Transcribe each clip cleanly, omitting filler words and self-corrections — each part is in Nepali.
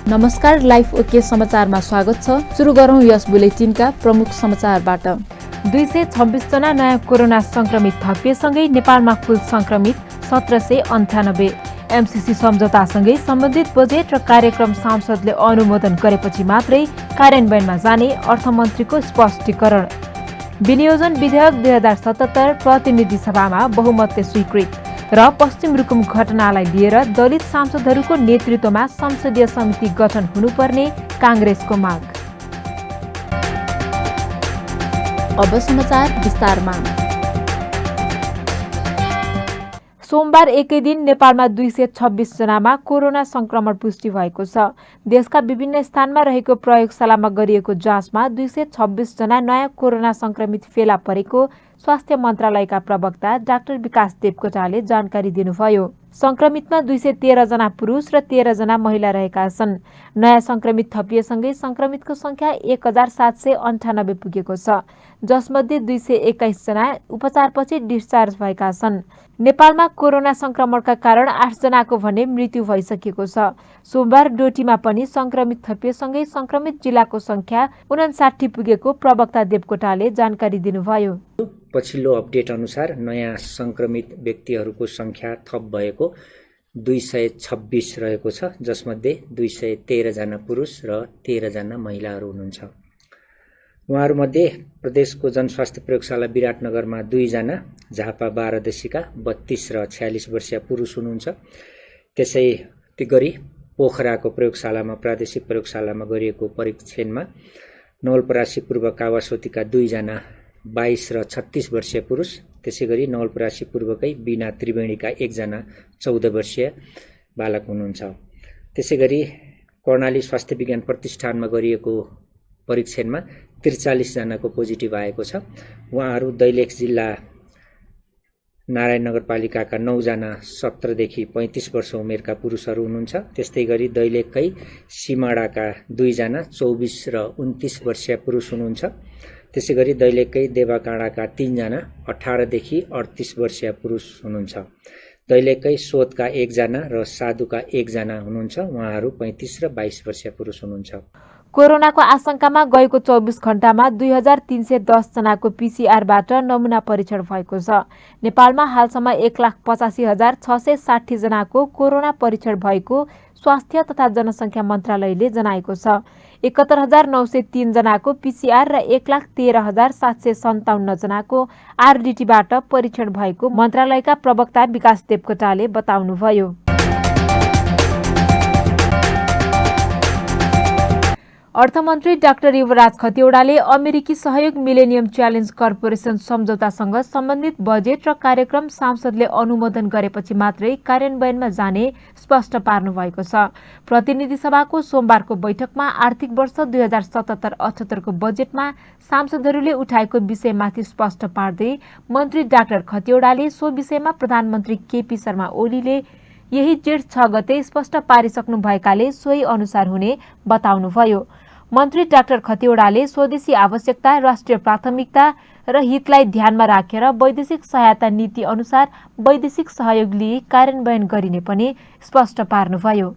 नमस्कार, लाइफ ओके समाचारमा स्वागत छ। सुरु गरौँ यस बुलेटिनका प्रमुख समाचारबाट। 226 जना नयाँ कोरोना संक्रमित थपिएसँगै नेपालमा कुल संक्रमित 1798। एमसीसी सम्झौतासँगै सम्बन्धित बजेट र कार्यक्रम सांसदले अनुमोदन गरेपछि मात्रै कार्यान्वयनमा जाने अर्थमन्त्रीको स्पष्टीकरण। विनियोजन विधेयक 2077 प्रतिनिधि सभामा बहुमतले स्वीकृत र पश्चिम रुकुम घटनालाई लिएर दलित सांसदहरूको नेतृत्वमा संसदीय समिति गठन हुनुपर्ने कांग्रेसको माग। अब समाचार विस्तारमा। सोमबार एकै दिन नेपालमा 226 जनामा कोरोना संक्रमण पुष्टि भएको छ। देशका विभिन्न स्थानमा रहेको प्रयोगशालामा गरिएको जाँचमा 226 जना नयाँ कोरोना संक्रमित फेला परेको स्वास्थ्य मन्त्रालयका प्रवक्ता डाक्टर विकास देवकोटाले जानकारी दिनुभयो। संक्रमितमा 213 जना पुरुष र 13 जना महिला रहेका छन्। नयाँ संक्रमित थपिएसँगै संक्रमितको संख्या 1798 पुगेको छ, जसमध्ये 221 जना उपचारपछि डिस्चार्ज भएका छन्। नेपालमा कोरोना संक्रमणका कारण 8 जनाको भने मृत्यु भइसकेको छ। सोमबार डोटीमा पनि संक्रमित थपिएसँगै संक्रमित जिल्लाको संख्या 59 पुगेको प्रवक्ता देवकोटाले जानकारी दिनुभयो। पछिल्लो अपडेट अनुसार नयाँ संक्रमित व्यक्तिहरूको संख्या थप भएको 226 रहेको छ, जसमध्ये 213 जना पुरुष र 13 जना महिलाहरू हुनुहुन्छ। उहाँहरूमध्ये प्रदेशको जनस्वास्थ्य प्रयोगशाला विराटनगरमा 2 जना, झापा 12 देशीका 32 र 46 वर्षीय पुरुष हुनुहुन्छ। त्यसै गरी पोखराको प्रयोगशालामा प्रादेशिक प्रयोगशालामा गरिएको परीक्षणमा नवलपरासी पूर्व कावासोतीका 2 जना 22 र 36 वर्षीय पुरुष, त्यसैगरी नवलपरासी पूर्वकै बिना त्रिवेणीका 1 जना 14 वर्षीय बालक हुनुहुन्छ। त्यसैगरी कर्णाली स्वास्थ्य विज्ञान प्रतिष्ठानमा गरिएको परीक्षणमा 43 जनाको पोजिटिभ आएको छ। उहाँहरू दैलेख जिल्ला नारायण नगरपालिकाका 9 जना 17 देखि 35 वर्ष उमेरका पुरुषहरू हुनुहुन्छ। त्यस्तै गरी दैलेखकै सिमाडाका 2 जना 24 र 29 वर्षीय पुरुष हुनुहुन्छ। त्यसैगरी दैलेखकै देवाकाँडाका 3 जना 18 देखि 38 वर्षीय पुरुष हुनुहुन्छ। दैलेखकै सोधका 1 जना र साधुका 1 जना हुनुहुन्छ। उहाँहरू 35 र 22 वर्षीय पुरुष हुनुहुन्छ। कोरोनाको आशंकामा गएको 24 घण्टामा 2310 जनाको पीसीआरबाट नमुना परीक्षण भएको छ। नेपालमा हालसम्म 1,85,660 जनाको कोरोना परीक्षण भएको स्वास्थ्य तथा जनसङ्ख्या मन्त्रालयले जनाएको छ। 71,903 जनाको पीसीआर र 1,13,757 जनाको आरडीटीबाट परीक्षण भएको मन्त्रालयका प्रवक्ता विकास देवकोटाले बताउनुभयो। अर्थमन्त्री डाक्टर युवराज खतिवड़ाले अमेरिकी सहयोग मिलेनियम च्यालेन्ज कर्पोरेसन सम्झौतासँग सम्बन्धित बजेट र कार्यक्रम सांसदले अनुमोदन गरेपछि मात्रै कार्यान्वयनमा जाने स्पष्ट पार्नु भएको छ। प्रतिनिधि सभाको सोमबारको बैठकमा आर्थिक वर्ष 2077-78 को बजेटमा सांसदहरूले उठाएको विषयमाथि स्पष्ट पार्दै मन्त्री डाक्टर खतिवड़ाले सो विषयमा प्रधानमन्त्री केपी शर्मा ओलीले यही जेठ 6 गते स्पष्ट पारिसक्नु भएकाले सोही अनुसार हुने बताउनुभयो। मन्त्री डाक्टर खतिवड़ाले स्वदेशी आवश्यकता, राष्ट्रिय प्राथमिकता र हितलाई ध्यानमा राखेर वैदेशिक सहायता नीति अनुसार वैदेशिक सहयोग लिई कार्यान्वयन गरिने पनि स्पष्ट पार्नुभयो।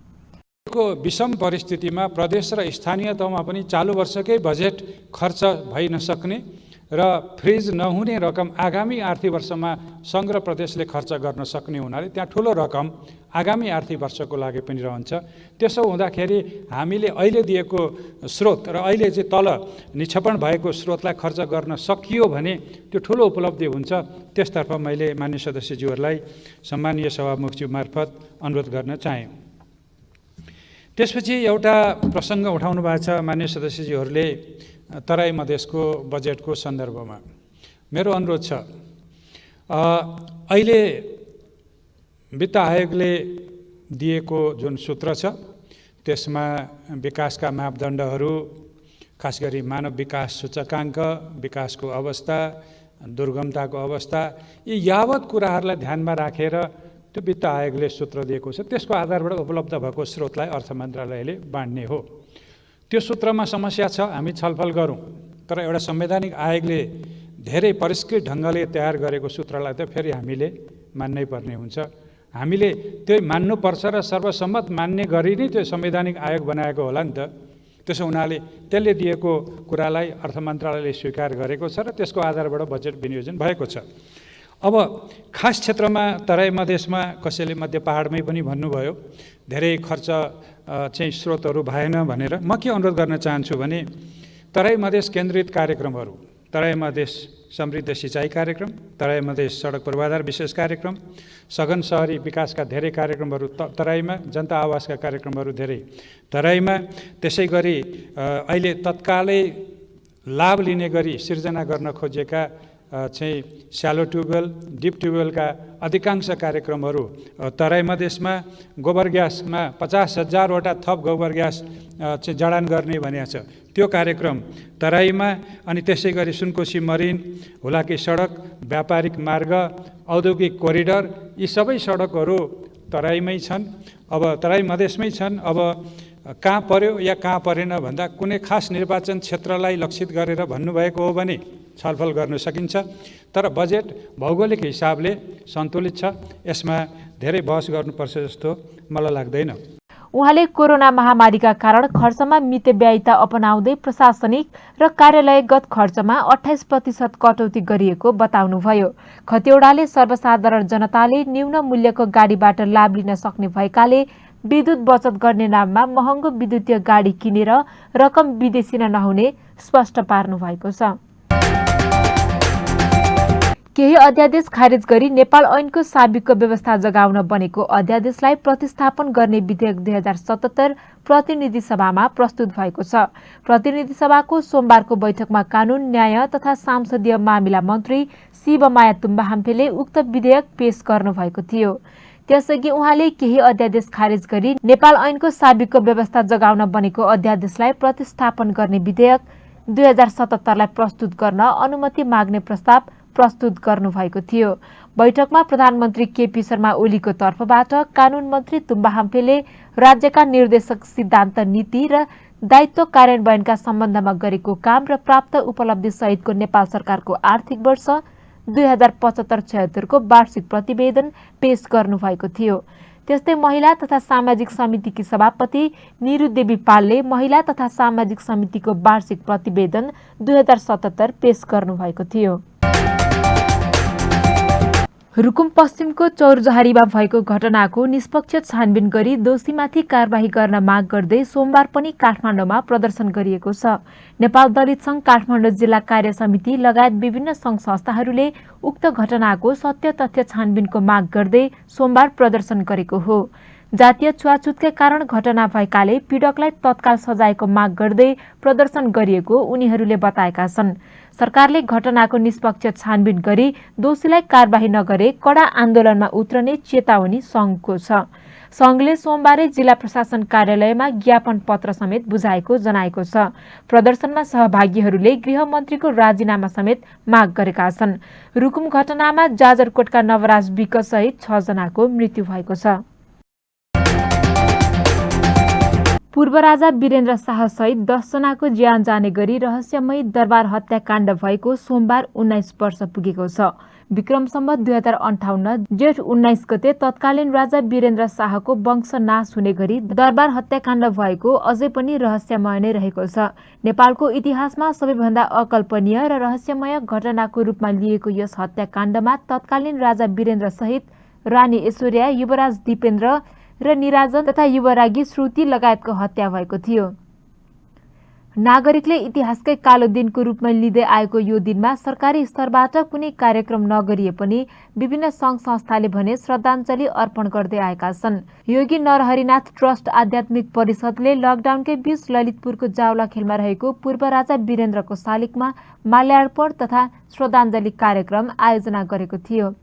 विषम परिस्थितिमा प्रदेश र स्थानीय तहमा पनि चालु वर्षकै बजेट खर्च भइ नसक्ने र फ्रिज नहुने रकम आगामी आर्थिक वर्षमा सङ्घ र प्रदेशले खर्च गर्न सक्ने हुनाले त्यहाँ ठुलो रकम आगामी आर्थिक वर्षको लागि पनि रहन्छ। त्यसो हुँदाखेरि हामीले अहिले दिएको स्रोत र अहिले चाहिँ तल निक्षेपण भएको स्रोतलाई खर्च गर्न सकियो भने त्यो ठुलो उपलब्धि हुन्छ। त्यसतर्फ मैले मान्य सदस्यज्यूहरूलाई सम्मानीय सभामुखज्यू मार्फत अनुरोध गर्न चाहे। त्यसपछि एउटा प्रसङ्ग उठाउनु भएको छ मान्य सदस्यज्यूहरूले तराई मधेसको बजेटको सन्दर्भमा। मेरो अनुरोध छ, अहिले वित्त आयोगले दिएको जुन सूत्र छ त्यसमा विकासका मापदण्डहरू, खास गरी मानव विकास सूचकाङ्क, विकासको अवस्था, दुर्गमताको अवस्था, यी यावत कुराहरूलाई ध्यानमा राखेर त्यो वित्त आयोगले सूत्र दिएको छ। त्यसको आधारबाट उपलब्ध भएको स्रोतलाई अर्थ मन्त्रालयले बाँड्ने हो। त्यो सूत्रमा समस्या छ, हामी छलफल गरौँ। तर एउटा संवैधानिक आयोगले धेरै परिष्कृत ढङ्गले तयार गरेको सूत्रलाई त फेरि हामीले मान्नै पर्ने हुन्छ। हामीले त्यो मान्नुपर्छ र सर्वसम्मत मान्ने गरी नै त्यो संवैधानिक आयोग बनाएको होला नि त। त्यसो हुनाले त्यसले दिएको कुरालाई अर्थ मन्त्रालयले स्वीकार गरेको छ र त्यसको आधारबाट बजेट विनियोजन भएको छ। अब खास क्षेत्रमा तराई मधेसमा कसैले मध्य पहाडमै पनि भन्नुभयो धेरै खर्च चाहिँ स्रोतहरू भएन भनेर। म के अनुरोध गर्न चाहन्छु भने तराई मधेस केन्द्रित कार्यक्रमहरू, तराई मधेस समृद्ध सिँचाइ कार्यक्रम, तराई मधेस सडक पूर्वाधार विशेष कार्यक्रम, सघन सहरी विकासका धेरै कार्यक्रमहरू तराईमा, जनता आवासका कार्यक्रमहरू धेरै तराईमा, त्यसै गरी अहिले तत्कालै लाभ लिने गरी सिर्जना गर्न खोजेका चाहिँ स्यालो ट्युबवेल, डिप ट्युबवेलका अधिकांश कार्यक्रमहरू तराई मधेसमा, गोबर ग्यासमा 50,000वटा थप गोबर ग्यास चाहिँ जडान गर्ने भनेको छ त्यो कार्यक्रम तराईमा, अनि त्यसै गरी सुनकोशी मरिन, हुलाकी सडक, व्यापारिक मार्ग, औद्योगिक कोरिडर, यी सबै सडकहरू तराईमै छन्। अब तराई मधेसमै छन्। अब कहाँ पर्यो या कहाँ परेन भन्दा कुनै खास निर्वाचन क्षेत्रलाई लक्षित गरेर भन्नुभएको हो भने छलफल गर्न सकिन्छ, तर बजेट भौगोलिक हिसाबले सन्तुलित छ। यसमा धेरै बहस गर्नुपर्छ जस्तो मलाई लाग्दैन। उहाँले कोरोना महामारीका कारण खर्चमा मितव्ययिता अपनाउँदै प्रशासनिक र कार्यालयगत खर्चमा 28% कटौती गरिएको बताउनुभयो। खतिवडाले सर्वसाधारण जनताले न्यून मूल्यको गाडीबाट लाभ लिन सक्ने भएकाले विद्युत बचत गर्ने नाममा महँगो विद्युतीय गाडी किनेर रकम विदेशी नहुने स्पष्ट पार्नु भएको छ। केही अध्यादेश खारेज गरी नेपाल ऐनको साबिकको व्यवस्था जगाउन बनेको अध्यादेशलाई प्रतिस्थापन गर्ने विधेयक 2077 प्रतिनिधि सभामा प्रस्तुत भएको छ। प्रतिनिधि सभाको सोमबारको बैठकमा कानून, न्याय तथा सांसदीय मामिला मन्त्री शिवमाया तुम्बाहाम्फेले उक्त विधेयक पेश गर्नुभएको थियो। त्यसअघि उहाँले केही अध्यादेश खारेज गरी नेपाल ऐनको साबिकको व्यवस्था जगाउन बनेको अध्यादेशलाई प्रतिस्थापन गर्ने विधेयक 2077लाई प्रस्तुत गर्न अनुमति माग्ने प्रस्ताव प्रस्तुत गर्नुभएको थियो। बैठकमा प्रधानमन्त्री केपी शर्मा ओलीको तर्फबाट कानून मन्त्री तुम्बाहाम्फेले राज्यका निर्देशक सिद्धान्त, नीति र दायित्व कार्यान्वयनका सम्बन्धमा गरेको काम र प्राप्त उपलब्धि सहितको नेपाल सरकारको आर्थिक वर्ष 2075-76 को वार्षिक प्रतिवेदन पेश गर्नुभएको थियो। त्यस्तै महिला तथा सामाजिक समितिकी सभापति निरु देवी पालले महिला तथा सामाजिक समितिको वार्षिक प्रतिवेदन 2077 पेश गर्नुभएको थियो। रुकुम पश्चिमको चौरजहारीमा भएको घटनाको निष्पक्ष छानबिन गरी दोषीमाथि कारबाही गर्न माग गर्दै सोमबार पनि काठमाडौँमा प्रदर्शन गरिएको छ। नेपाल दलित संघ काठमाडौँ जिल्ला कार्य समिति लगायत विभिन्न संघ संस्थाहरूले उक्त घटनाको सत्य तथ्य छानबिनको माग गर्दै सोमबार प्रदर्शन गरेको हो। जातीय छुवाछुतकै कारण घटना भएकाले पीडकलाई तत्काल सजायको माग गर्दै प्रदर्शन गरिएको उनीहरूले बताएका छन्। सरकारले घटनाको निष्पक्ष छानबिन गरी दोषीलाई कारबाही नगरे कडा आन्दोलनमा उत्रने चेतावनी संघको छ। संघले सोमबारै जिल्ला प्रशासन कार्यालयमा ज्ञापन पत्र समेत बुझाएको जनाएको छ। प्रदर्शनमा सहभागीहरूले गृहमन्त्रीको राजीनामा समेत माग गरेका छन्। रुकुम घटनामा जाजरकोटका नवराज विक सहित 6 जनाको मृत्यु भएको छ। पूर्व राजा वीरेन्द्र शाह सहित 10 जनाको ज्यान जाने गरी रहस्यमयी दरबार हत्याकाण्ड भएको सोमबार 19 वर्ष पुगेको छ। विक्रम सम्वत 2058 जेठ 19 गते तत्कालीन राजा वीरेन्द्र शाहको वंश नाश हुने गरी दरबार हत्याकाण्ड भएको अझै पनि रहस्यमय नै रहेको छ। नेपालको इतिहासमा सबैभन्दा अकल्पनीय र रहस्यमय घटनाको रूपमा लिएको यस हत्याकाण्डमा तत्कालीन राजा वीरेन्द्र सहित रानी ऐश्वर्या, युवराज दिपेन्द्र र निराजन तथा युवरागी श्रुति लगायतको हत्या भएको थियो। नागरिकले इतिहासकै कालो दिनको रूपमा लिँदै आएको यो दिनमा सरकारी स्तरबाट कुनै कार्यक्रम नगरिए पनि विभिन्न संघ संस्थाले भने श्रद्धाञ्जली अर्पण गर्दै आएका छन्। योगी नरहरिनाथ ट्रस्ट आध्यात्मिक परिषदले लकडाउनकै बीच ललितपुरको जावलाखेलमा रहेको पूर्व राजा वीरेन्द्रको शालिगमा माल्यार्पण तथा श्रद्धाञ्जली कार्यक्रम आयोजना गरेको थियो।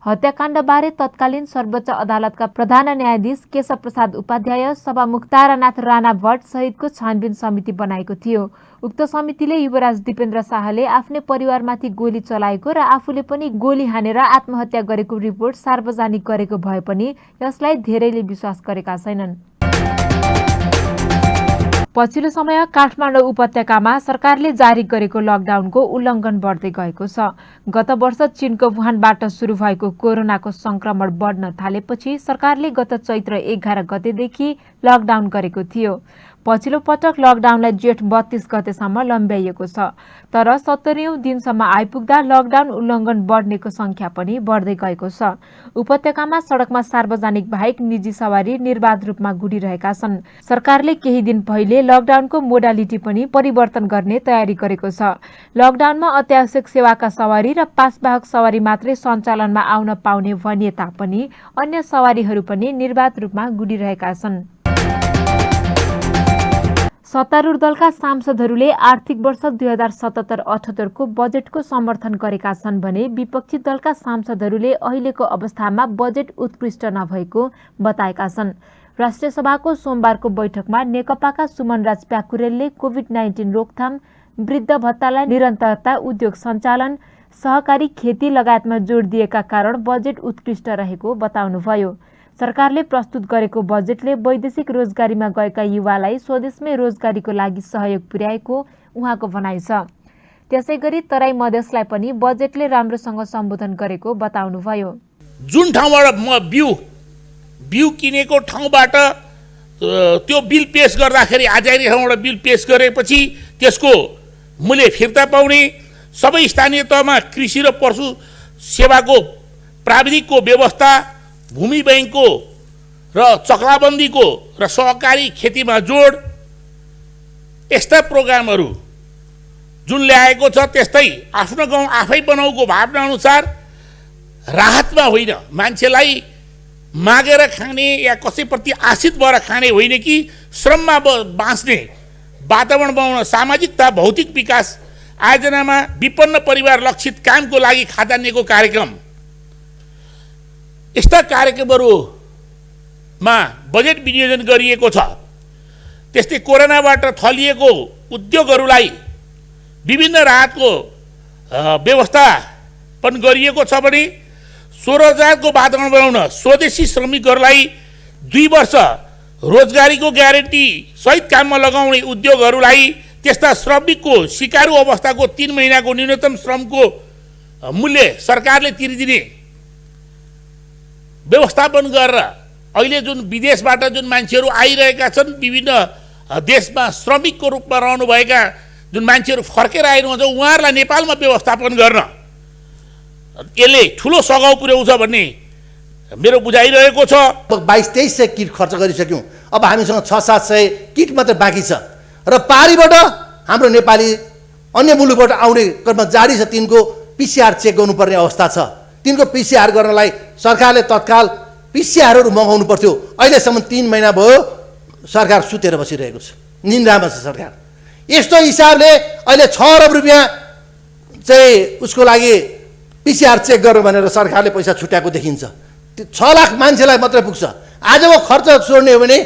हत्याकाण्डबारे तत्कालीन सर्वोच्च अदालतका प्रधान न्यायाधीश केशव प्रसाद उपाध्याय, सभामुख तारानाथ राणा भट्ट सहितको छानबिन समिति बनाएको थियो। उक्त समितिले युवराज दिपेन्द्र शाहले आफ्नै परिवारमाथि गोली चलाएको र आफूले पनि गोली हानेर आत्महत्या गरेको रिपोर्ट सार्वजनिक गरेको भए पनि यसलाई धेरैले विश्वास गरेका छैनन्। पछिल्लो समय काठमाडौँ उपत्यकामा सरकारले जारी गरेको लकडाउनको उल्लङ्घन बढ्दै गएको छ। गत वर्ष चीनको वुहानबाट सुरु भएको कोरोनाको संक्रमण बढ्न थालेपछि सरकारले गत चैत्र 11 गतेदेखि लकडाउन गरेको थियो। पछिल्लो पटक लकडाउनलाई जेठ 32 गतेसम्म लम्ब्याइएको छ। तर 70औं दिनसम्म आइपुग्दा लकडाउन उल्लङ्घन बढ्नेको संख्या पनि बढ्दै गएको छ। उपत्यकामा सडकमा सार्वजनिक बाहेक निजी सवारी निर्बाध रूपमा गुडिरहेका छन्। सरकारले केही दिन पहिले लकडाउनको मोडालिटी पनि परिवर्तन गर्ने तयारी गरेको छ। लकडाउनमा अत्यावश्यक सेवाका सवारी र पासवाहक सवारी मात्रै सञ्चालनमा आउन पाउने भनिए तापनि अन्य सवारीहरू पनि निर्बाध रूपमा गुडिरहेका छन्। सत्तारूढ दलका सांसदहरूले आर्थिक वर्ष 2077-78 को बजेटको समर्थन गरेका छन् भने विपक्षी दलका सांसदहरूले अहिलेको अवस्थामा बजेट उत्कृष्ट नभएको बताएका छन्। राष्ट्रिय सभाको सोमबारको बैठकमा नेकपाका सुमनराज प्याकुरेलले कोभिड-19 रोकथाम, वृद्ध भत्तालाई निरन्तरता, उद्योग सञ्चालन, सहकारी खेती लगायतमा जोड दिएका कारण बजेट उत्कृष्ट रहेको बताउनुभयो। सरकारले प्रस्तुत गरेको बजेटले वैदेशिक रोजगारीमा गएका युवालाई स्वदेशमै रोजगारीको लागि सहयोग पुर्याएको उहाँको भनाइ छ। त्यसैगरी तराई मधेसलाई पनि बजेटले राम्रोसँग सम्बोधन गरेको बताउनुभयो। जुन ठाउँबाट म बिउ किनेको ठाउँबाट त्यो बिल पेश गर्दाखेरि आचार्य ठाउँबाट बिल पेश गरेपछि त्यसको मूल्य फिर्ता पाउने, सबै स्थानीय तहमा कृषि र पशु सेवाको प्राविधिकको व्यवस्था, भूमि बैंकको र चक्लाबन्दीको र सहकारी खेतीमा जोड, यस्ता प्रोग्रामहरू जुन ल्याएको छ त्यस्तै आफ्नो गाउँ आफै बनाउको भावना अनुसार राहतमा होइन, मान्छेलाई मागेर खाने या कसैप्रति आश्रित भएर खाने होइन कि श्रममा बाँच्ने वातावरण बनाउन, सामाजिकता, भौतिक विकास आयोजनामा विपन्न परिवार लक्षित कामको लागि खाद्यान्नको कार्यक्रम, यस्ता कार्यक्रमहरूमा बजेट विनियोजन गरिएको छ। त्यस्तै कोरोनाबाट थलिएको उद्योगहरूलाई विभिन्न राहतको व्यवस्थापन गरिएको छ भने स्वरोजगारको वातावरण बनाउन स्वदेशी श्रमिकहरूलाई 2 वर्ष रोजगारीको ग्यारेन्टी सहित काममा लगाउने उद्योगहरूलाई त्यस्ता श्रमिकको सिकारु अवस्थाको 3 महिनाको न्यूनतम श्रमको मूल्य सरकारले तिरिदिने व्यवस्थापन गरेर अहिले जुन विदेशबाट जुन मान्छेहरू आइरहेका छन्, विभिन्न देशमा श्रमिकको रूपमा रहनुभएका जुन मान्छेहरू फर्केर आइरहन्छ उहाँहरूलाई नेपालमा व्यवस्थापन गर्न यसले ठुलो सघाउ पुर्याउँछ भन्ने मेरो बुझाइरहेको छ। 2200-2300 किट खर्च गरिसक्यौँ। अब हामीसँग 600-700 किट मात्र बाँकी छ र पारीबाट हाम्रो नेपाली अन्य मुलुकबाट आउने कर्मचारी छ, तिनको PCR चेक गर्नुपर्ने अवस्था छ। तिनको PCR गर्नलाई सरकारले तत्काल PCRहरू मगाउनु पर्थ्यो। अहिलेसम्म 3 महिना भयो सरकार सुतेर बसिरहेको छ, निन्द्रामा छ सरकार। यस्तो हिसाबले अहिले 6 अरब रुपियाँ चाहिँ उसको लागि PCR चेक गर्नु भनेर सरकारले पैसा छुट्याएको देखिन्छ। 6 लाख मान्छेलाई मात्रै पुग्छ। आजको खर्च छोड्ने हो भने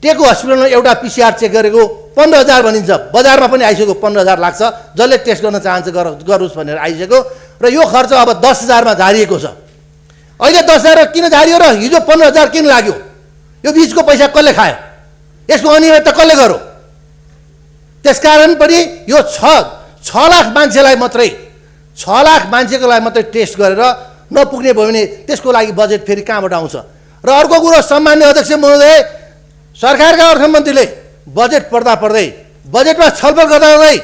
टेको हस्पिटलमा एउटा PCR चेक गरेको 15,000 भनिन्छ, बजारमा पनि आइसक्यो 15,000 लाग्छ। जसले टेस्ट गर्न चाहन्छ गरोस् भनेर आइसक्यो र यो खर्च अब 10,000 मा झारिएको छ। अहिले 10,000 किन झारियो र हिजो 15,000 किन लाग्यो? यो बीचको पैसा कसले खायो? यसको अनिवार्यता कसले गर्यो? त्यसकारण पनि यो 6 लाख मान्छेलाई मात्रै 6 लाख मान्छेको लागि मात्रै टेस्ट गरेर नपुग्ने भयो भने त्यसको लागि बजेट फेरि कहाँबाट आउँछ? र अर्को कुरो, सम्मान्य अध्यक्ष महोदय, सरकारका अर्थमन्त्रीले बजेट पढ्दा पढ्दै बजेटमा छलफल गर्दै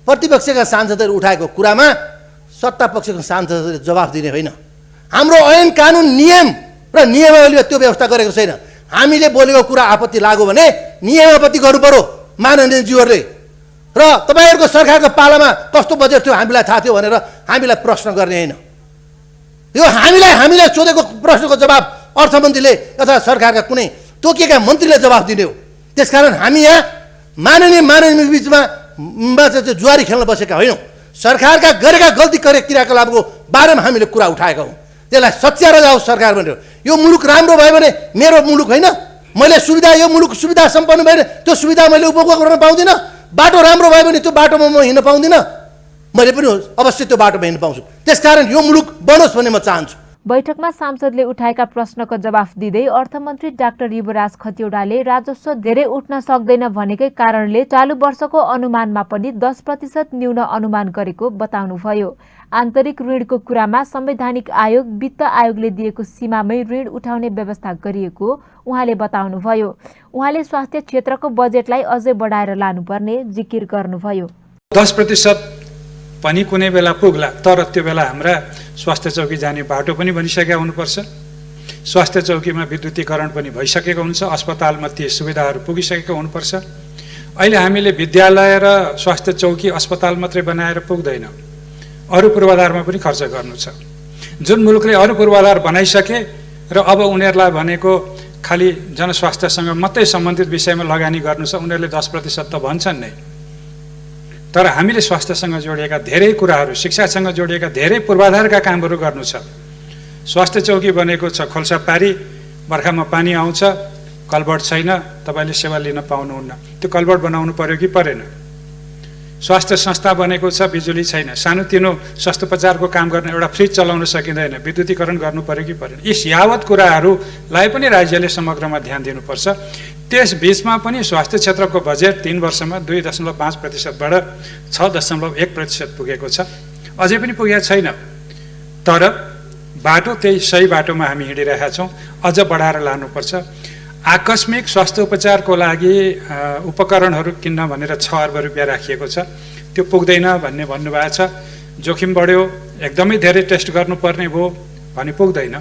प्रतिपक्षका सांसदहरू उठाएको कुरामा सत्ता पक्षको सांसदहरूले जवाफ दिने होइन। हाम्रो ऐन कानुन नियम र नियमावलीले त्यो व्यवस्था गरेको छैन। हामीले बोलेको कुरा आपत्ति लाग्यो भने नियमावली गर्नु पर्यो माननीयज्यूहरूले। र तपाईँहरूको सरकारको पालामा कस्तो बजेट थियो हामीलाई थाहा थियो भनेर हामीलाई प्रश्न गर्ने होइन। यो हामीलाई सोधेको प्रश्नको जवाब अर्थमन्त्रीले अथवा सरकारका कुनै तोकिएका मन्त्रीले जवाफ दिने हो। त्यसकारण हामी यहाँ माननीय बिचमा चाहिँ जुवारी खेल्न बसेका होइनौँ। सरकारका गरेका गल्ती क्रियाकलापको बारेमा हामीले कुरा उठाएका हौँ। त्यसलाई सच्याएर जाओस् सरकार भनेर। यो मुलुक राम्रो भयो भने मेरो मुलुक होइन, मैले सुविधा, यो मुलुक सुविधा सम्पन्न भयो भने त्यो सुविधा मैले उपभोग गर्न पाउँदिनँ। बाटो राम्रो भयो भने त्यो बाटोमा म हिँड्न पाउँदिनँ, मैले पनि अवश्य त्यो बाटोमा हिँड्न पाउँछु। त्यसकारण यो मुलुक बनोस् भन्ने म चाहन्छु। बैठकमा सांसदले उठाएका प्रश्नको जवाफ दिँदै अर्थमन्त्री डाक्टर युवराज खतिवड़ाले राजस्व धेरै उठ्न सक्दैन भनेकै कारणले चालु वर्षको अनुमानमा पनि 10% न्यून अनुमान गरेको बताउनुभयो। आन्तरिक ऋणको कुरामा संवैधानिक आयोग वित्त आयोगले दिएको सीमामै ऋण उठाउने व्यवस्था गरिएको उहाँले बताउनुभयो। उहाँले स्वास्थ्य क्षेत्रको बजेटलाई अझै बढाएर लानुपर्ने जिकिर गर्नुभयो। 10% पनि कुनै बेला पुग्ला, तर त्यो बेला हाम्रा स्वास्थ्य चौकी जाने बाटो पनि बनिसकेका हुनुपर्छ। स्वास्थ्य चौकीमा विद्युतीकरण पनि भइसकेको हुन्छ, अस्पतालमा ती सुविधाहरू पुगिसकेको हुनुपर्छ। अहिले हामीले विद्यालय र स्वास्थ्य चौकी अस्पताल मात्रै बनाएर पुग्दैन, अरू पूर्वाधारमा पनि खर्च गर्नु छ। जुन मुलुकले अरू पूर्वाधार बनाइसके र अब उनीहरूलाई भनेको खालि जनस्वास्थ्यसँग मात्रै सम्बन्धित विषयमा लगानी गर्नु छ, उनीहरूले 10% त भन्छन् नै, तर हामीले स्वास्थ्यसँग जोडिएका धेरै कुराहरू, शिक्षासँग जोडिएका धेरै पूर्वाधारका कामहरू गर्नु छ। स्वास्थ्य चौकी बनेको छ, खोल्सापारी, बर्खामा पानी आउँछ, कलबट छैन, तपाईँले सेवा लिन पाउनुहुन्न, त्यो कलबट बनाउनु पर्यो कि परेन। स्वास्थ्य संस्था बनेको छ, बिजुली छैन, सानोतिनो स्वास्थ्योपचारको काम गर्ने एउटा फ्रिज चलाउन सकिँदैन, विद्युतीकरण गर्नु पर्यो कि परेन। यी यावत कुराहरूलाई पनि राज्यले समग्रमा ध्यान दिनुपर्छ। त्यस बीचमा पनि स्वास्थ्य क्षेत्रको बजेट 3 वर्षमा 2.5%बाट 6.1% पुगेको छ, अझै पनि पुगेको छैन। तर बाटो त्यही सही बाटोमा हामी हिँडिरहेका छौँ, अझ बढाएर लानुपर्छ। आकस्मिक स्वास्थ्य उपचारको लागि उपकरणहरू किन्न भनेर 6 अर्ब रुपियाँ राखिएको छ, त्यो पुग्दैन भन्ने भन्नुभएको छ। जोखिम बढ्यो, एकदमै धेरै टेस्ट गर्नुपर्ने भयो भने पुग्दैन।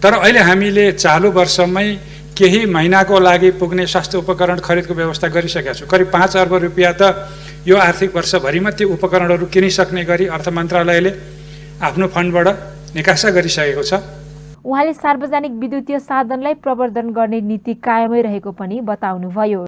तर अहिले हामीले चालु वर्षमै केही महिनाको लागि पुग्ने स्वास्थ्य उपकरण खरिदको व्यवस्था गरिसकेका छौँ। करिब 5 अर्ब रुपियाँ त यो आर्थिक वर्षभरिमा ती उपकरणहरू किनिसक्ने गरी अर्थ मन्त्रालयले आफ्नो फन्डबाट निकासा गरिसकेको छ। उहाँले सार्वजनिक विद्युतीय साधनलाई प्रवर्धन गर्ने नीति कायमै रहेको पनि बताउनुभयो।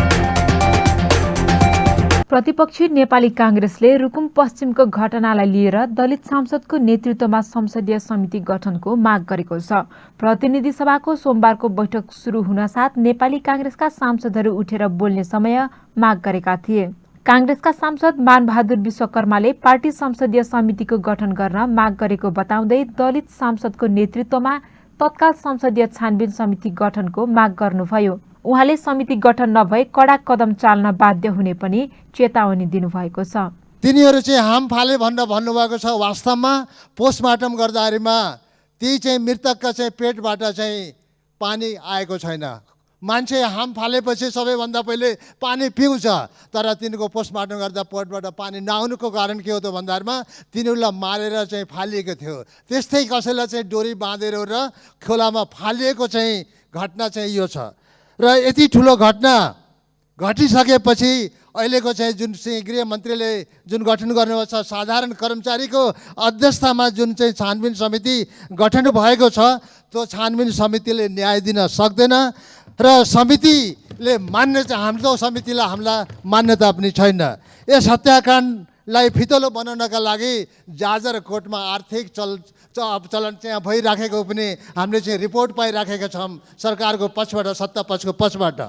प्रतिपक्षी नेपाली कांग्रेसले रुकुम पश्चिमको घटनालाई लिएर दलित सांसदको नेतृत्वमा संसदीय समिति गठनको माग गरेको छ। प्रतिनिधि सभाको सोमबारको बैठक सुरु हुन साथ नेपाली कांग्रेसका सांसदहरू उठेर बोल्ने समय माग गरेका थिए। कांग्रेसका सांसद मानबहादुर विश्वकर्माले पार्टी संसदीय समितिको गठन गर्न माग गरेको बताउँदै दलित सांसदको नेतृत्वमा तत्काल संसदीय छानबिन समिति गठनको माग गर्नुभयो। उहाँले समिति गठन नभए कडा कदम चाल्न बाध्य हुने पनि चेतावनी दिनुभएको छ। तिनीहरू चाहिँ हाम फाले भनेर भन्नुभएको छ। वास्तवमा पोस्टमार्टम गर्दाखेरिमा ती चाहिँ मृतकका चाहिँ पेटबाट चाहिँ पानी आएको छैन। मान्छे हाम फालेपछि सबैभन्दा पहिले पानी पिउँछ, तर तिनीहरूको पोस्टमार्टम गर्दा पेटबाट पानी नआउनुको कारण के हो त भन्दाखेरिमा तिनीहरूलाई मारेर चाहिँ फालिएको थियो। त्यस्तै कसैलाई चाहिँ डोरी बाँधेर र खोलामा फालिएको चाहिँ घटना चाहिँ यो छ। र यति ठुलो घटना घटिसकेपछि अहिलेको चाहिँ जुन चाहिँ गृहमन्त्रीले जुन गठन गर्नुभएको छ, साधारण कर्मचारीको अध्यक्षतामा जुन चाहिँ छानबिन समिति गठन भएको छ, त्यो छानबिन समितिले न्याय दिन सक्दैन र समितिले मान्य चाहिँ हाम्रो समितिलाई हामीलाई मान्यता पनि छैन। यस हत्याकाण्डलाई फितलो बनाउनका लागि जाजर कोर्टमा आर्थिक चलन चाहिँ भइराखेको पनि हामीले चाहिँ रिपोर्ट पाइराखेका छौँ सरकारको पक्षबाट, सत्ता पक्षको पक्षबाट।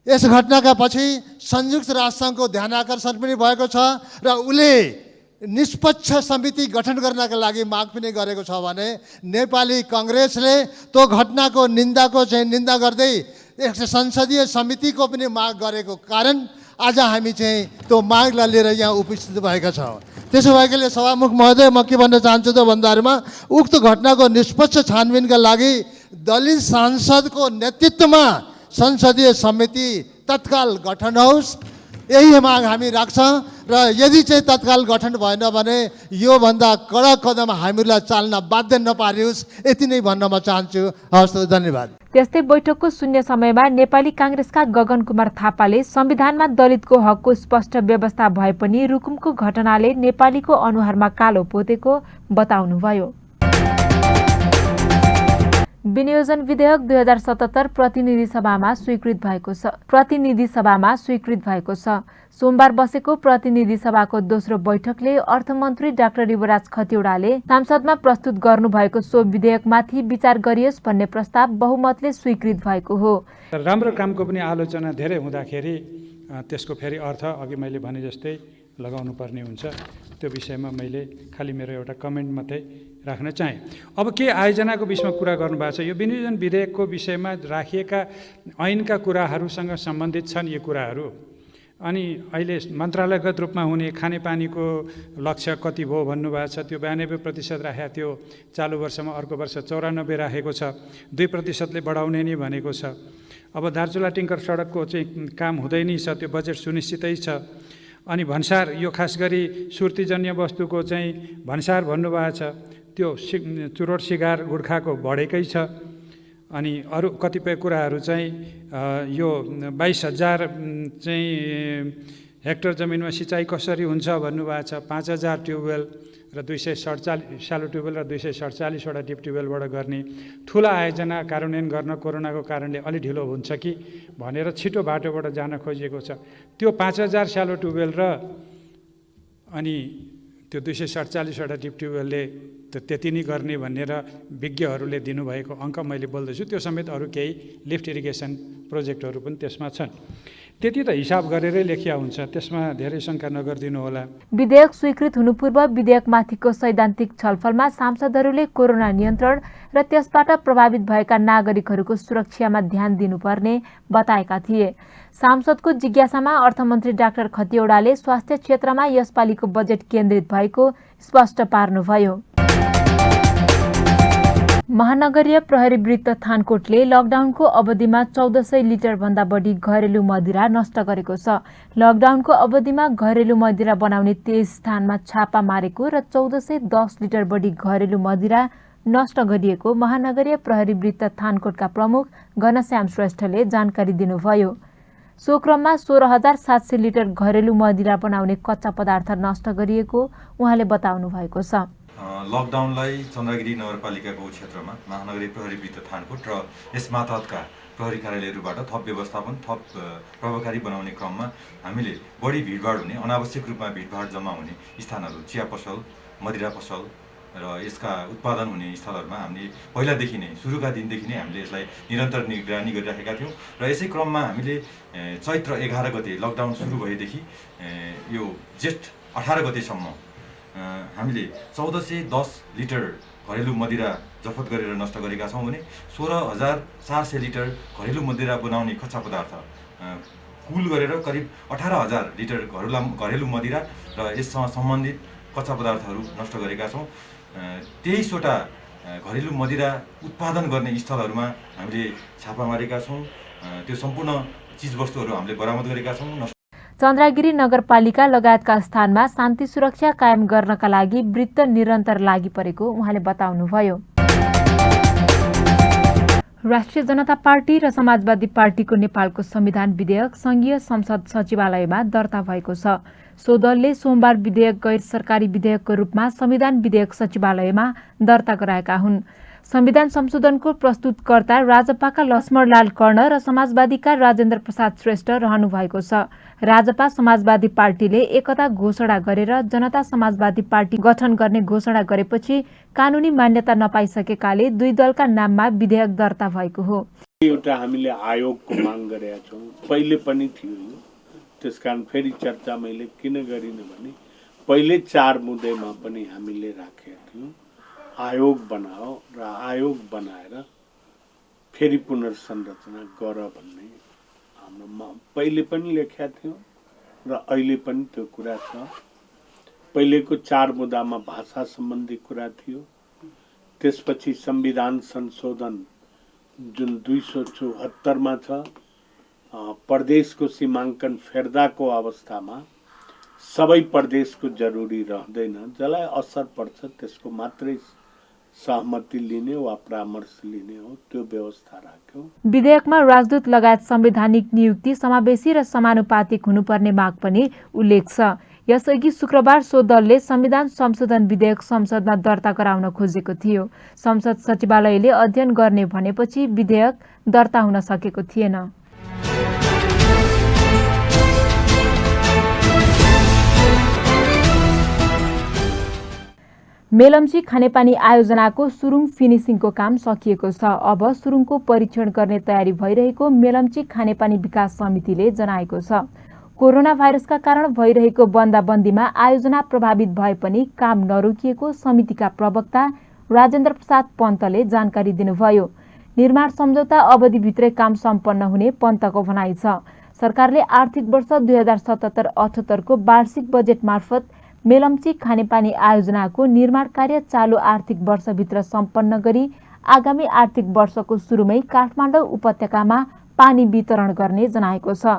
यस घटनाका पछि संयुक्त राष्ट्रसङ्घको ध्यान आकर्षण पनि भएको छ र उसले निष्पक्ष समिति गठन गर्नका लागि माग पनि गरेको छ भने नेपाली कांग्रेसले त्यो घटनाको निन्दा गर्दै एक संसदीय समितिको पनि माग गरेको कारण आज हामी चाहिँ त्यो मागलाई लिएर यहाँ उपस्थित भएका छौँ। त्यसो भएकोले सभामुख महोदय, म के भन्न चाहन्छु त भन्दाखेरिमा उक्त घटनाको निष्पक्ष छानबिनका लागि दलित सांसदको नेतृत्वमा संसदीय समिति तत्काल गठन होस्, यही माग हामी राख्छौँ। र यदि चाहिँ तत्काल गठन भएन भने योभन्दा कडा कदम हामीलाई चाल्न बाध्य नपारियोस्, यति नै भन्न म चाहन्छु। हवस्, धन्यवाद। त्यस्तै बैठकको शून्य समयमा नेपाली कांग्रेसका गगन कुमार थापाले संविधानमा दलितको हकको स्पष्ट व्यवस्था भए पनि रुकुमको घटनाले नेपालीको अनुहारमा कालो पोतेको बताउनुभयो। विनियोजन विधेयक 2077 प्रतिनिधि सभामा स्वीकृत भएको छ। सोमबार बसेको प्रतिनिधि सभाको दोस्रो बैठकले अर्थमन्त्री डाक्टर युवराज खतिवड़ाले संसदमा प्रस्तुत गर्नुभएको सो विधेयकमाथि विचार गरियोस् भन्ने प्रस्ताव बहुमतले स्वीकृत भएको हो। राम्रो कामको पनि आलोचना धेरै हुँदाखेरि त्यसको फेरि अर्थ अघि मैले भने जस्तै लगाउनु पर्ने हुन्छ। त्यो विषयमा मैले खालि मेरो एउटा कमेन्ट मात्रै राख्न चाहे। अब के आयोजनाको विषयमा कुरा गर्नुभएको छ, यो विनियोजन विधेयकको विषयमा राखिएका ऐनका कुराहरूसँग सम्बन्धित छन् यो कुराहरू। अनि अहिले मन्त्रालयगत रूपमा हुने खानेपानीको लक्ष्य कति भयो भन्नुभएको छ, त्यो 92% राखेको थियो चालु वर्षमा, अर्को वर्ष 94 राखेको छ, 2%ले बढाउने नि भनेको छ। अब दार्चुला टिङ्कर सडकको चाहिँ काम हुँदै नै छ, त्यो बजेट सुनिश्चितै छ। अनि भन्सार, यो खास गरी सुर्तीजन्य वस्तुको चाहिँ भन्सार भन्नुभएको छ, त्यो चुरोट सिगार गुर्खाको बढेकै छ। अनि अरू कतिपय कुराहरू चाहिँ यो 22,000 चाहिँ हेक्टर जमिनमा सिँचाइ कसरी हुन्छ भन्नुभएको छ, 5,000 ट्युबवेल र 247 सालो ट्युबवेल र 247वटा डिप ट्युबवेलबाट गर्ने ठुला आयोजना कार्यान्वयन गर्न कोरोनाको कारणले अलि ढिलो हुन्छ कि भनेर छिटो बाटोबाट जान खोजिएको छ। त्यो 5,000 सालो ट्युबवेल र अनि त्यो 247वटा डिप ट्युबवेलले त्यति नै गर्ने भनेर विज्ञहरूले दिनुभएको अङ्क मैले बोल्दैछु। त्यो समेत अरू केही लिफ्ट इरिगेसन प्रोजेक्टहरू पनि त्यसमा छन्। त्यति त हिसाब गरेरै लेखिया हुन्छ, त्यसमा धेरै शङ्का नगरिदिनु होला। विधेयक स्वीकृत हुनु पूर्व विधेयकमाथिको सैद्धान्तिक छलफलमा सांसदहरूले कोरोना नियन्त्रण र त्यसबाट प्रभावित भएका नागरिकहरूको सुरक्षामा ध्यान दिनुपर्ने बताएका थिए। सांसदको जिज्ञासामा अर्थमन्त्री डाक्टर खतिवडाले स्वास्थ्य क्षेत्रमा यसपालिको बजेट केन्द्रित भएको स्पष्ट पार्नुभयो। महानगरीय प्रहरी वृत्त थानकोटले लकडाउनको अवधिमा 1400 लिटर भन्दा बढी घरेलु मदिरा नष्ट गरेको छ। लकडाउनको अवधिमा घरेलु मदिरा बनाउने 23 स्थानमा छापा मारेको र 1410 लिटर बढी घरेलु मदिरा नष्ट गरिएको महानगरीय प्रहरी वृत्त थानकोटका प्रमुख घनश्याम श्रेष्ठले जानकारी दिनुभयो। सो क्रममा 16,700 लिटर घरेलु मदिरा बनाउने कच्चा पदार्थ नष्ट गरिएको उहाँले बताउनु भएको छ। लकडाउनलाई चन्द्रगिरी नगरपालिकाको क्षेत्रमा महानगरीय प्रहरी वृत्त थानकोट र यस मातहतका प्रहरी कार्यालयहरूबाट थप व्यवस्थापन, थप प्रभावकारी बनाउने क्रममा हामीले बढी भिडभाड हुने, अनावश्यक रूपमा भिडभाड जम्मा हुने स्थानहरू, चिया पसल, मदिरा पसल र यसका उत्पादन हुने स्थलहरूमा हामीले पहिलादेखि नै, सुरुका दिनदेखि नै हामीले यसलाई निरन्तर निगरानी गरिराखेका थियौँ। र यसै क्रममा हामीले चैत्र 11 गते लकडाउन सुरु भएदेखि यो जेठ 18 गतेसम्म हामीले 1410 लिटर घरेलु मदिरा जफत गरेर नष्ट गरेका छौँ भने 16,700 लिटर घरेलु मदिरा बनाउने कच्चा पदार्थ कुल गरेर करिब 18,000 लिटर घरेलु मदिरा र यससँग सम्बन्धित कच्चा पदार्थहरू नष्ट गरेका छौँ। 23वटा घरेलु मदिरा उत्पादन गर्ने स्थलहरूमा हामीले छापा मारेका छौँ। त्यो सम्पूर्ण चिजवस्तुहरू हामीले बरामद गरेका छौँ। चन्द्रगिरी नगरपालिका लगायतका स्थानमा शान्ति सुरक्षा कायम गर्नका लागि वृत्त निरन्तर लागि परेको उहाँले बताउनुभयो। राष्ट्रिय जनता पार्टी र समाजवादी पार्टीको नेपालको संविधान विधेयक संघीय संसद सचिवालयमा दर्ता भएको छ। सो दलले सोमबार विधेयक गैर सरकारी विधेयकको रूपमा संविधान विधेयक सचिवालयमा दर्ता गराएका हुन्। संविधान संशोधनको प्रस्तुतकर्ता राजपाका लक्ष्मणलाल कर्ण र समाजवादीका राजेन्द्र प्रसाद श्रेष्ठ रहनु भएको छ। राजपा समाजवादी पार्टीले एकता घोषणा गरेर जनता समाजवादी पार्टी गठन गर्ने घोषणा गरेपछि कानूनी मान्यता नपाइसकेकाले दुई दलका नाममा विधेयक दर्ता भएको हो। एउटा हामीले आयोगको माग गरेका छौँ, पहिले पनि थियो यो, त्यसकारण फेरि चर्चा मैले किन गरिनँ भने पहिले 4 मुद्दैमा पनि हामीले राखेका थियौँ आयोग बनाओ र आयोग बनाएर फेरि पुनर्संरचना गर भन्ने हाम्रोमा पहिले पनि लेखेका थियौँ र अहिले पनि त्यो कुरा छ। पहिलेको 4 मुद्दामा भाषा सम्बन्धी कुरा थियो, त्यसपछि संविधान संशोधन जुन 274 मा छ, प्रदेशको सीमाङ्कन फेर्दाको अवस्थामा सबै प्रदेशको जरुरी रहँदैन, जसलाई असर पर्छ त्यसको मात्रै सहमति लिने वा परामर्श लिने हो, त्यो व्यवस्था राख्यो। विधेयकमा राजदूत लगायत संवैधानिक नियुक्ति समावेशी र समानुपातिक हुनुपर्ने माग पनि उल्लेख छ। यसअघि शुक्रबार सो दलले संविधान संशोधन विधेयक संसदमा दर्ता गराउन खोजेको थियो। संसद सचिवालयले अध्ययन गर्ने भनेपछि विधेयक दर्ता हुन सकेको थिएन। मेलम्ची खानेपानी आयोजनाको सुरुङ फिनिसिङको काम सकिएको छ। अब सुरुङको परीक्षण गर्ने तयारी भइरहेको मेलम्ची खानेपानी विकास समितिले जनाएको छ। कोरोना भाइरसका कारण भइरहेको बन्दाबन्दीमा आयोजना प्रभावित भए पनि काम नरोकिएको समितिका प्रवक्ता राजेन्द्र प्रसाद पन्तले जानकारी दिनुभयो। निर्माण सम्झौता अवधिभित्रै काम सम्पन्न हुने पन्तको भनाइ छ। सरकारले आर्थिक वर्ष 2077-78 को वार्षिक बजेट मार्फत मेलम्ची खानेपानी आयोजनाको निर्माण कार्य चालू आर्थिक वर्षभित्र सम्पन्न गरी आगामी आर्थिक वर्षको सुरुमै काठमाडौँ उपत्यकामा पानी वितरण गर्ने जनाएको छ।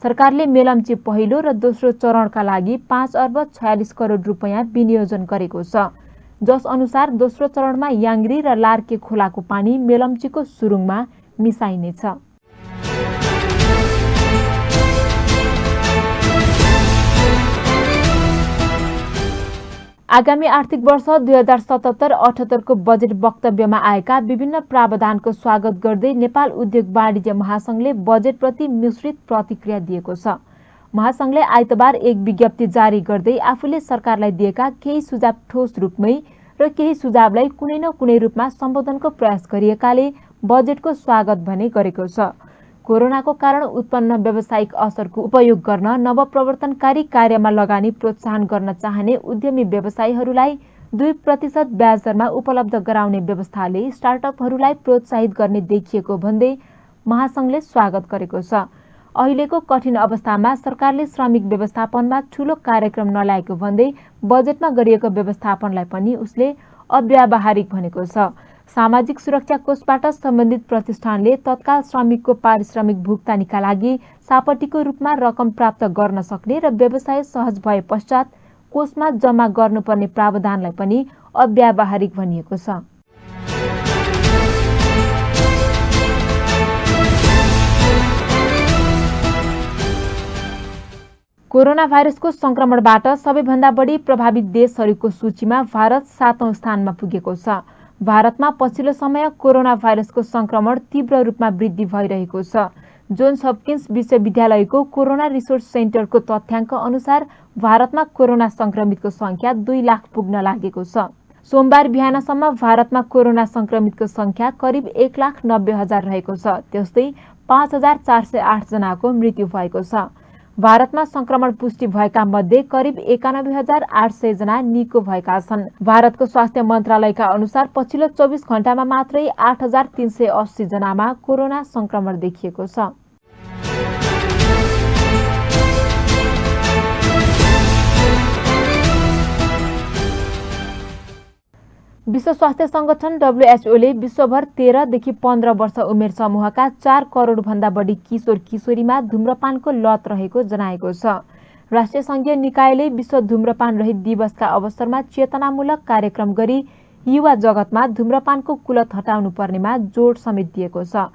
सरकारले मेलम्ची पहिलो र दोस्रो चरणका लागि 5 अर्ब 46 करोड रुपैयाँ विनियोजन गरेको छ, जस अनुसार दोस्रो चरणमा याङ्ग्री र लार्के खोलाको पानी मेलम्चीको सुरुङमा मिसाइनेछ। आगामी आर्थिक वर्ष 2077-78 को बजेट वक्तव्यमा आएका विभिन्न प्रावधानको स्वागत गर्दै नेपाल उद्योग वाणिज्य महासंघले बजेटप्रति मिश्रित प्रतिक्रिया दिएको छ। महासंघले आइतबार एक विज्ञप्ति जारी गर्दै आफूले सरकारलाई दिएका केही सुझाव ठोस रूपमै र केही सुझावलाई कुनै न कुनै रूपमा सम्बोधनको प्रयास गरिएकाले बजेटको स्वागत भने गरेको छ। कोरोनाको कारण उत्पन्न व्यावसायिक असरको उपयोग गर्न नवप्रवर्तनकारी कार्यमा लगानी प्रोत्साहन गर्न चाहने उद्यमी व्यवसायीहरूलाई 2% ब्याज दरमा उपलब्ध गराउने व्यवस्थाले स्टार्टअपहरूलाई प्रोत्साहित गर्ने देखिएको भन्दै महासंघले स्वागत गरेको छ। अहिलेको कठिन अवस्थामा सरकारले श्रमिक व्यवस्थापनमा ठूलो कार्यक्रम नल्याएको भन्दै बजेटमा गरिएको व्यवस्थापनलाई पनि उसले अव्यावहारिक भनेको छ। सामाजिक सुरक्षा कोषबाट सम्बन्धित प्रतिष्ठानले तत्काल श्रमिकको पारिश्रमिक भुक्तानीका लागि सापटीको रूपमा रकम प्राप्त गर्न सक्ने र व्यवसाय सहज भए पश्चात कोषमा जम्मा गर्नुपर्ने प्रावधानलाई पनि अव्यावहारिक भनिएको छ। कोरोना भाइरसको संक्रमणबाट सबैभन्दा बढी प्रभावित देशहरूको सूचीमा भारत 7औं स्थानमा पुगेको छ। भारतमा पछिल्लो समय कोरोना भाइरसको संक्रमण तीव्र रूपमा वृद्धि भइरहेको छ। जोन्स हपकिन्स विश्वविद्यालयको कोरोना रिसोर्स सेन्टरको तथ्याङ्क अनुसार भारतमा कोरोना संक्रमितको संख्या 2 लाख पुग्न लागेको छ। सोमबार बिहानसम्म भारतमा कोरोना संक्रमितको संख्या करिब 1,90,000 रहेको छ। त्यस्तै 5,408 जनाको मृत्यु भएको छ। भारतमा संक्रमण पुष्टि भएका मध्ये करिब 91,800 जना निको भएका छन्। भारतको स्वास्थ्य मन्त्रालयका अनुसार पछिल्लो 24 घण्टामा मात्रै 8,380 जनामा कोरोना संक्रमण देखिएको छ। विश्व स्वास्थ्य संगठन WHOले विश्वभर 13 देखि 15 वर्ष उमेर समूहका 4 करोड भन्दा बढी किशोर किशोरीमा धूम्रपानको लत रहेको जनाएको छ। राष्ट्रिय संघीय निकायले विश्व धूम्रपान रहित दिवसका अवसरमा चेतनामूलक कार्यक्रम गरी युवा जगतमा धूम्रपानको कुलत हटाउनु पर्नेमा जोड समेत दिएको छ।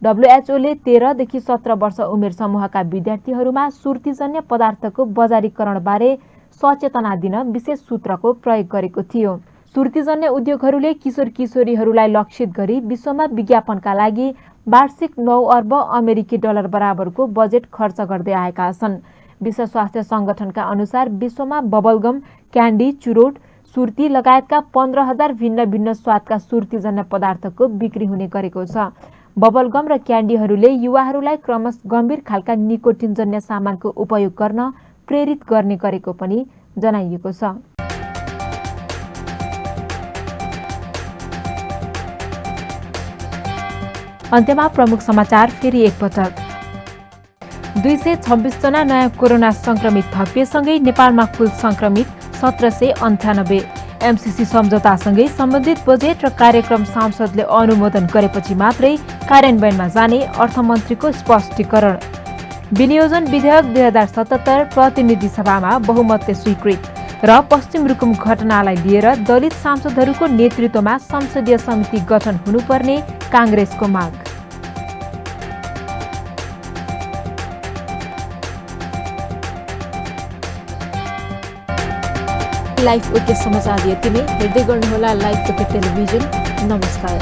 WHOले 13 देखि 17 वर्ष उमेर समूहका विद्यार्थीहरूमा सुर्तीजन्य पदार्थको बजारीकरण बारे सचेतना दिन विशेष सूत्रको प्रयोग गरेको थियो। सुर्तीजन्य उद्योगहरूले किशोर किशोरीहरूलाई लक्षित गरी विश्वमा विज्ञापनका लागि वार्षिक 9 अर्ब अमेरिकी डलर बराबरको बजेट खर्च गर्दै आएका छन्। विश्व स्वास्थ्य संगठनका अनुसार विश्वमा बबलगम, क्यान्डी, चुरोट, सुर्ती लगायतका 15,000 भिन्न भिन्न स्वादका सुर्तीजन्य पदार्थको बिक्री हुने गरेको छ। बबलगम र क्यान्डीहरूले युवाहरूलाई क्रमशः गम्भीर खालका निकोटिनजन्य सामानको उपयोग गर्न प्रेरित गर्ने गरेको पनि जनाइएको छ। अन्त्यमा प्रमुख समाचार फेरि एकपटक। 226 जना नयाँ कोरोना संक्रमित थपिएसँगै नेपालमा कुल संक्रमित 1798। MCC सम्झौतासँगै सम्बन्धित बजेट र कार्यक्रम सांसदले अनुमोदन गरेपछि मात्रै कार्यान्वयनमा जाने अर्थमन्त्रीको स्पष्टीकरण। विनियोजन विधेयक 2077 प्रतिनिधि सभामा बहुमतले स्वीकृत र पश्चिम रुकुम घटनालाई लिएर दलित सांसदहरूको नेतृत्वमा संसदीय समिति गठन हुनुपर्ने कांग्रेसको माग। लाइफ ओके समाचार यति नै। हेर्दै गर्नुहोला लाइफ ओके टेलिभिजन। नमस्कार।